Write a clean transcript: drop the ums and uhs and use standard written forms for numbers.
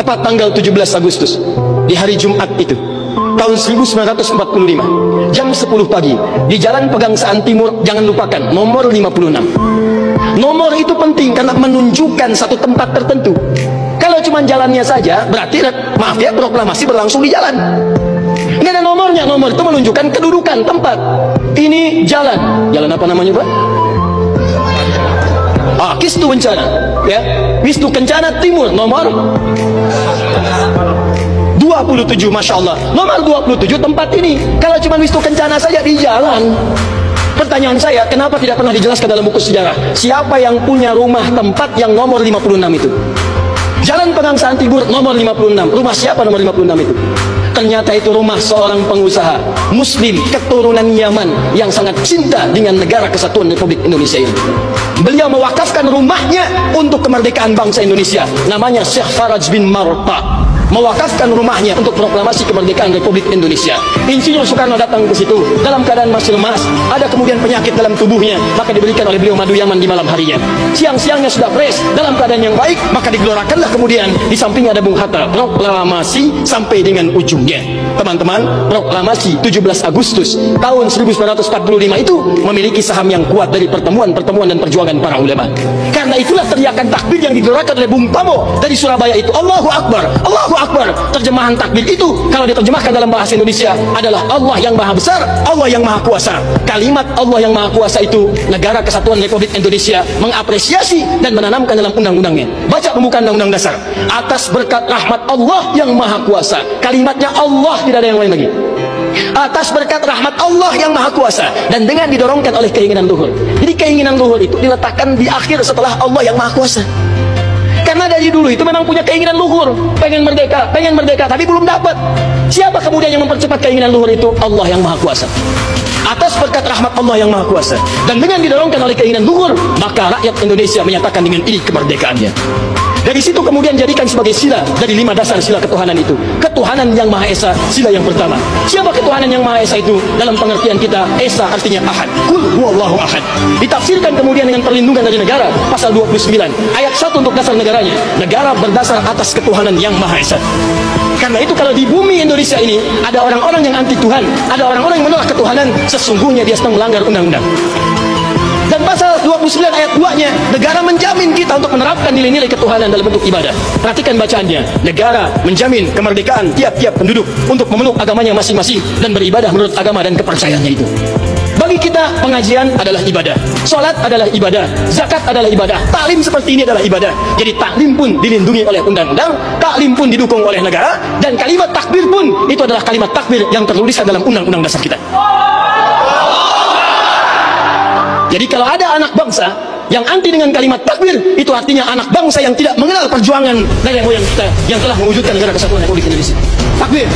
tepat tanggal 17 Agustus, di hari Jumat itu, tahun 1945, jam 10 pagi, di Jalan Pegangsaan Timur. Jangan lupakan, nomor 56. Nomor itu penting karena menunjukkan satu tempat tertentu. Kalau cuma jalannya saja, berarti, maaf ya, proklamasi berlangsung di jalan. Ini ada nomornya. Nomor itu menunjukkan kedudukan tempat. Ini jalan. Jalan apa namanya, Pak? Kistu Kencana, ya. Kistu Kencana Timur, nomor 27, Masya Allah. Nomor 27 tempat ini. Kalau cuma Kistu Kencana saja di jalan. Pertanyaan saya, kenapa tidak pernah dijelaskan dalam buku sejarah? Siapa yang punya rumah tempat yang nomor 56 itu? Jalan Pegangsaan Timur, nomor 56. Rumah siapa nomor 56 itu? Ternyata itu rumah seorang pengusaha Muslim keturunan Yaman yang sangat cinta dengan negara kesatuan Republik Indonesia ini. Beliau mewakafkan rumahnya untuk kemerdekaan bangsa Indonesia. Namanya Syekh Faraj bin Marta. Mewakafkan rumahnya untuk proklamasi kemerdekaan Republik Indonesia. Insinyur Soekarno datang ke situ dalam keadaan masih lemas, ada kemudian penyakit dalam tubuhnya, maka diberikan oleh beliau madu Yaman di malam harinya. Siang-siangnya sudah fresh, dalam keadaan yang baik, maka digelorakanlah kemudian di sampingnya ada Bung Hatta, proklamasi sampai dengan ujungnya. Teman-teman, proklamasi 17 Agustus tahun 1945 itu memiliki saham yang kuat dari pertemuan-pertemuan dan perjuangan para ulama. Karena itulah teriakan takbir yang digelorakan oleh Bung Tomo dari Surabaya itu, Allahu Akbar, Allahu Akbar. Terjemahan takbir itu kalau diterjemahkan dalam bahasa Indonesia adalah Allah yang Maha Besar, Allah yang Maha Kuasa. Kalimat Allah yang Maha Kuasa itu Negara Kesatuan Republik Indonesia mengapresiasi dan menanamkan dalam undang-undangnya. Baca pembukaan Undang-Undang Dasar. Atas berkat rahmat Allah yang Maha Kuasa. Kalimatnya Allah, tidak ada yang lain lagi. Atas berkat rahmat Allah yang Maha Kuasa, dan dengan didorongkan oleh keinginan luhur. Jadi keinginan luhur itu diletakkan di akhir setelah Allah yang Maha Kuasa. Karena dari dulu itu memang punya keinginan luhur, pengen merdeka, tapi belum dapat. Siapa kemudian yang mempercepat keinginan luhur itu? Allah yang Maha Kuasa. Atas berkat rahmat Allah yang Maha Kuasa, dan dengan didorongkan oleh keinginan luhur, maka rakyat Indonesia menyatakan dengan ini kemerdekaannya. Dari situ kemudian jadikan sebagai sila dari 5 dasar sila ketuhanan itu. Ketuhanan yang Maha Esa, sila yang pertama. Siapa ketuhanan yang Maha Esa itu? Dalam pengertian kita, Esa artinya Ahad. Qul huwallahu ahad. Ditafsirkan kemudian dengan perlindungan dari negara, pasal 29 ayat 1 untuk dasar negaranya. Negara berdasar atas ketuhanan yang Maha Esa. Karena itu kalau di bumi Indonesia ini ada orang-orang yang anti Tuhan, ada orang-orang yang menolak ketuhanan, sesungguhnya dia sedang melanggar undang-undang. Dan pasal 29 ayat 2-nya, negara menjamin kita untuk menerapkan nilai-nilai ketuhanan dalam bentuk ibadah. Perhatikan bacaannya. Negara menjamin kemerdekaan tiap-tiap penduduk untuk memeluk agamanya masing-masing dan beribadah menurut agama dan kepercayaannya itu. Bagi kita, pengajian adalah ibadah, sholat adalah ibadah, zakat adalah ibadah, taklim seperti ini adalah ibadah. Jadi taklim pun dilindungi oleh undang-undang, taklim pun didukung oleh negara, dan kalimat takbir pun itu adalah kalimat takbir yang tertulis dalam undang-undang dasar kita. Jadi kalau ada anak bangsa yang anti dengan kalimat takbir, itu artinya anak bangsa yang tidak mengenal perjuangan nenek moyang kita yang telah mewujudkan negara kesatuan Republik Indonesia. Takbir.